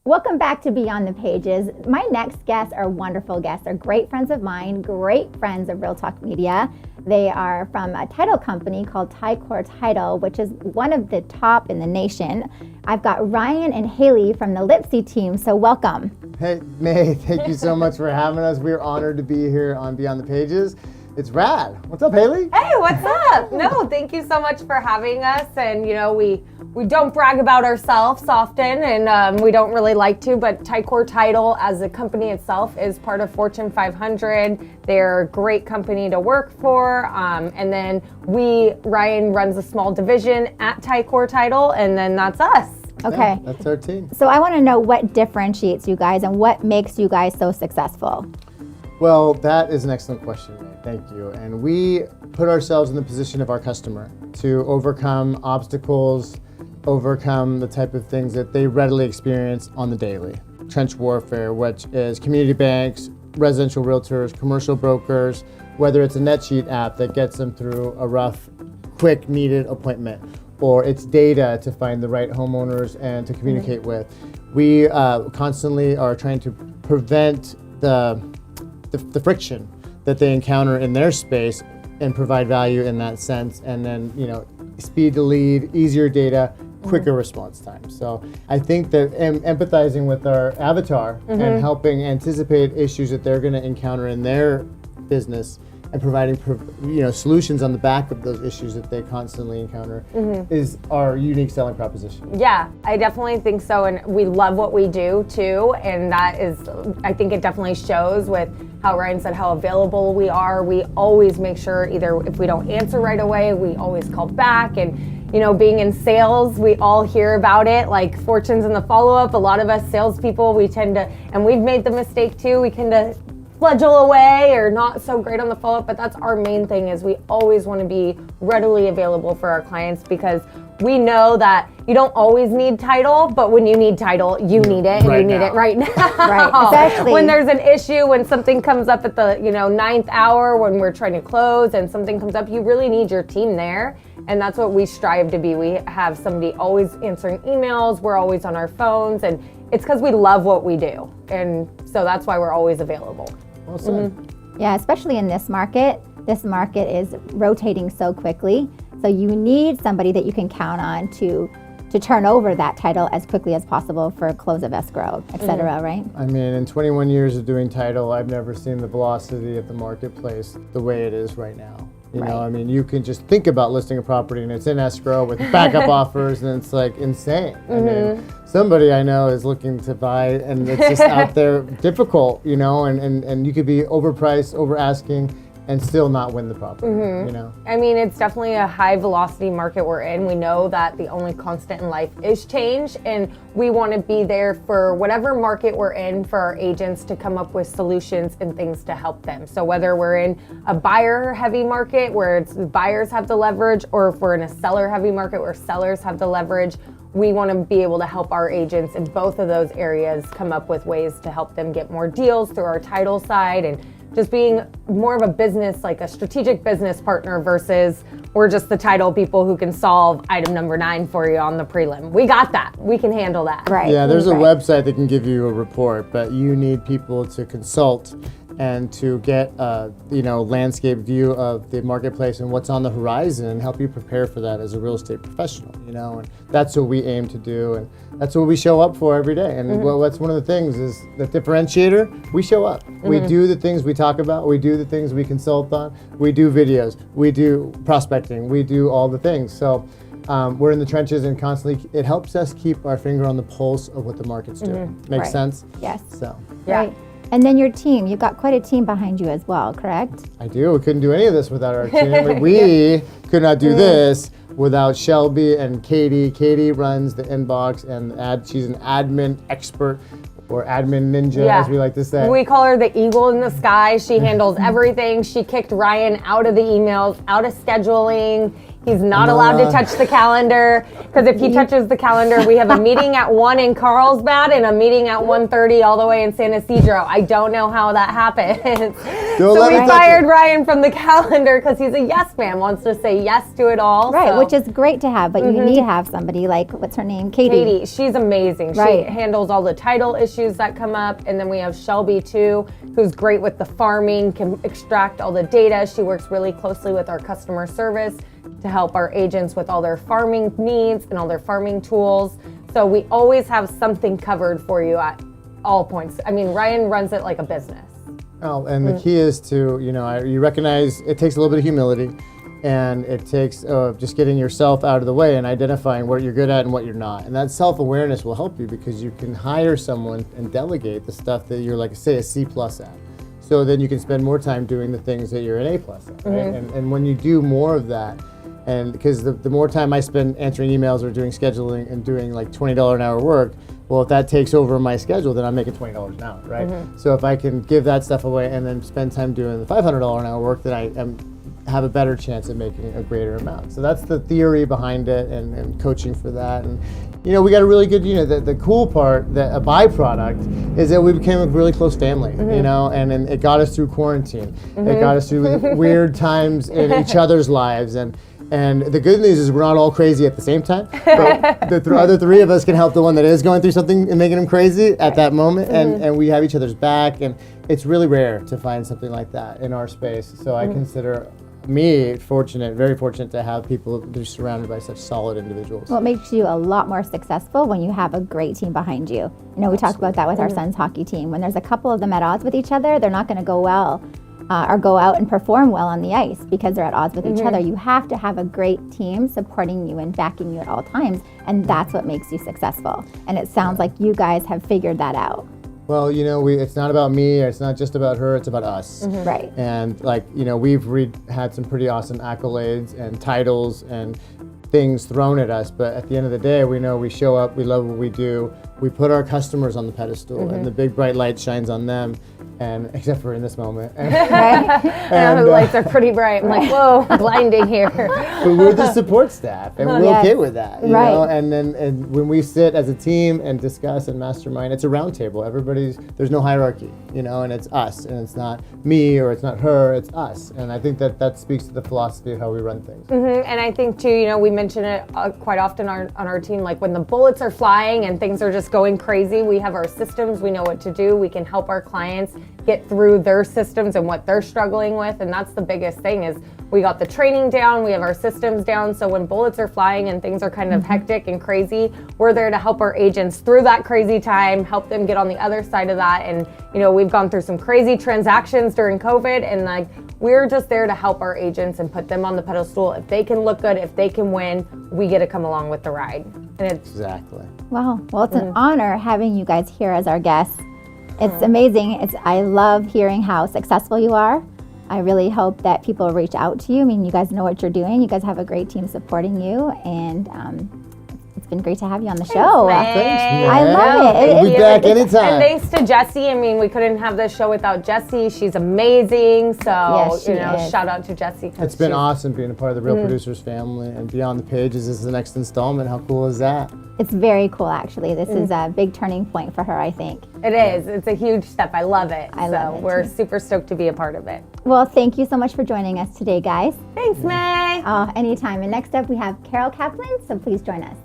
Welcome back to Beyond the Pages. My next guests are wonderful guests. They're great friends of mine, great friends of Real Talk Media. They are from a title company called Ticor Title, which is one of the top in the nation. I've got Ryan and Haley from the Lipsey team, so welcome. Hey, May, thank you so much for having us. We're honored to be here on Beyond the Pages. It's rad. What's up, Haley? Hey, what's up? No, thank you so much for having us. And we don't brag about ourselves often, and we don't really like to, but Ticor Title as a company itself is part of Fortune 500. They're a great company to work for. And then Ryan runs a small division at Ticor Title, and then that's us. Okay. Yeah, that's our team. So I want to know what differentiates you guys and what makes you guys so successful. Well, that is an excellent question, May. Thank you. And we put ourselves in the position of our customer to overcome obstacles, overcome the type of things that they readily experience on the daily. Trench warfare, which is community banks, residential realtors, commercial brokers, whether it's a NetSheet app that gets them through a rough, quick, needed appointment, or it's data to find the right homeowners and to communicate with. We constantly are trying to prevent the friction that they encounter in their space and provide value in that sense. And then, speed to lead, easier data, quicker response time. So I think that empathizing with our avatar and helping anticipate issues that they're going to encounter in their business and providing solutions on the back of those issues that they constantly encounter is our unique selling proposition. Yeah, I definitely think so, and we love what we do too, and that is, I think it definitely shows with how Ryan said how available we are. We always make sure, either if we don't answer right away, we always call back. And being in sales, we all hear about it, like fortunes in the follow-up. A lot of us salespeople, we tend to, and we've made the mistake too, we tend to fledgle away or not so great on the follow-up, but that's our main thing, is we always want to be readily available for our clients, because we know that you don't always need title, but when you need title, you need it, and you need it right now. Right, exactly. When there's an issue, when something comes up at the 9th hour, when we're trying to close and something comes up, you really need your team there. And that's what we strive to be. We have somebody always answering emails, we're always on our phones, and it's because we love what we do. And so that's why we're always available. Well said. Yeah, especially in this market. This market is rotating so quickly. So you need somebody that you can count on to turn over that title as quickly as possible for a close of escrow, et cetera, right? I mean, in 21 years of doing title, I've never seen the velocity of the marketplace the way it is right now. I mean, you can just think about listing a property and it's in escrow with backup offers, and it's like insane. I mean, somebody I know is looking to buy, and it's just out there difficult, and you could be overpriced, over asking, and still not win the property, I mean, it's definitely a high velocity market we're in. We know that the only constant in life is change, and we want to be there for whatever market we're in for our agents to come up with solutions and things to help them. So whether we're in a buyer heavy market where it's buyers have the leverage, or if we're in a seller heavy market where sellers have the leverage, we want to be able to help our agents in both of those areas come up with ways to help them get more deals through our title side, and just being more of a business, like a strategic business partner, versus we're just the title people who can solve item number 9 for you on the prelim. We got that. We can handle that. Right. Yeah, there's a website that can give you a report, but you need people to consult and to get a landscape view of the marketplace and what's on the horizon, and help you prepare for that as a real estate professional. And that's what we aim to do, and that's what we show up for every day. And well, that's one of the things is the differentiator. We show up. We do the things we talk about. We do the things we consult on. We do videos. We do prospecting. We do all the things. So we're in the trenches, and constantly it helps us keep our finger on the pulse of what the market's doing. Makes sense? Yes. So. Yeah. Right. And then your team, you've got quite a team behind you as well, correct? I do. We couldn't do any of this without our team. We could not do this without Shelby and Katie. Katie runs the inbox, and she's an admin expert, or admin ninja, as we like to say. We call her the eagle in the sky. She handles everything. She kicked Ryan out of the emails, out of scheduling. He's not allowed to touch the calendar, because if he touches the calendar, we have a meeting at 1 in Carlsbad and a meeting at 1:30 all the way in San Isidro. I don't know how that happened. So we fired Ryan from the calendar because he's a yes man, wants to say yes to it all. Right, so. which is great to have, but you need to have somebody like, what's her name? Katie. She's amazing. Right. She handles all the title issues that come up. And then we have Shelby too, who's great with the farming, can extract all the data. She works really closely with our customer service to help our agents with all their farming needs and all their farming tools. So we always have something covered for you at all points. I mean, Ryan runs it like a business. Oh, and the key is to, you recognize it takes a little bit of humility, and it takes just getting yourself out of the way and identifying what you're good at and what you're not. And that self-awareness will help you, because you can hire someone and delegate the stuff that you're, like, say, a C+ at. So then you can spend more time doing the things that you're an A+ at, right? And when you do more of that, and because the more time I spend answering emails or doing scheduling and doing like $20 an hour work, well, if that takes over my schedule, then I'm making $20 an hour, right? So if I can give that stuff away and then spend time doing the $500 an hour work, then I have a better chance at making a greater amount. So that's the theory behind it, and coaching for that. And we got a really good, the cool part, that a byproduct is that we became a really close family, and it got us through quarantine. It got us through weird times in each other's lives. And the good news is we're not all crazy at the same time. But the other three of us can help the one that is going through something and making him crazy at that moment. And we have each other's back. And it's really rare to find something like that in our space. So I consider me fortunate, very fortunate, to have people just surrounded by such solid individuals. Well, it makes you a lot more successful when you have a great team behind you. We talk about that with our son's hockey team. When there's a couple of them at odds with each other, they're not going to go well. Or go out and perform well on the ice because they're at odds with each other. You have to have a great team supporting you and backing you at all times, and that's what makes you successful. And it sounds like you guys have figured that out. Well, it's not about me, it's not just about her, it's about us. Right. And we've had some pretty awesome accolades and titles and things thrown at us, but at the end of the day, we know we show up, we love what we do, we put our customers on the pedestal, and the big bright light shines on them, and except for in this moment. And the lights are pretty bright. I'm like, whoa, blinding here. But we're the support staff, and we're okay with that, you know. And when we sit as a team and discuss and mastermind, it's a round table. There's no hierarchy, and it's us, and it's not me or it's not her, it's us. And I think that speaks to the philosophy of how we run things. And I think too, we mention it quite often on our team, like when the bullets are flying and things are just going crazy, we have our systems, we know what to do, we can help our clients get through their systems and what they're struggling with. And that's the biggest thing, is we got the training down, we have our systems down, so when bullets are flying and things are kind of hectic and crazy, we're there to help our agents through that crazy time, help them get on the other side of that. And we've gone through some crazy transactions during COVID, and we're just there to help our agents and put them on the pedestal. If they can look good, if they can win, we get to come along with the ride. And it's exactly. Wow. Well, it's an honor having you guys here as our guests. It's amazing. I love hearing how successful you are. I really hope that people reach out to you. I mean, you guys know what you're doing. You guys have a great team supporting you, and it's been great to have you on the show. Thanks, man. I love it. We'll be back anytime. And thanks to Jessie. I mean, we couldn't have this show without Jessie. She's amazing. So, Yes, she is. shout out to Jessie. It's been awesome being a part of the Real Producers family, and Beyond the Pages is the next installment. How cool is that? It's very cool, actually. This is a big turning point for her, I think. It is. It's a huge step. I love it. I love it, we're too. super stoked to be a part of it. Well, thank you so much for joining us today, guys. Thanks, May. Anytime. And next up, we have Carol Kaplan, so please join us.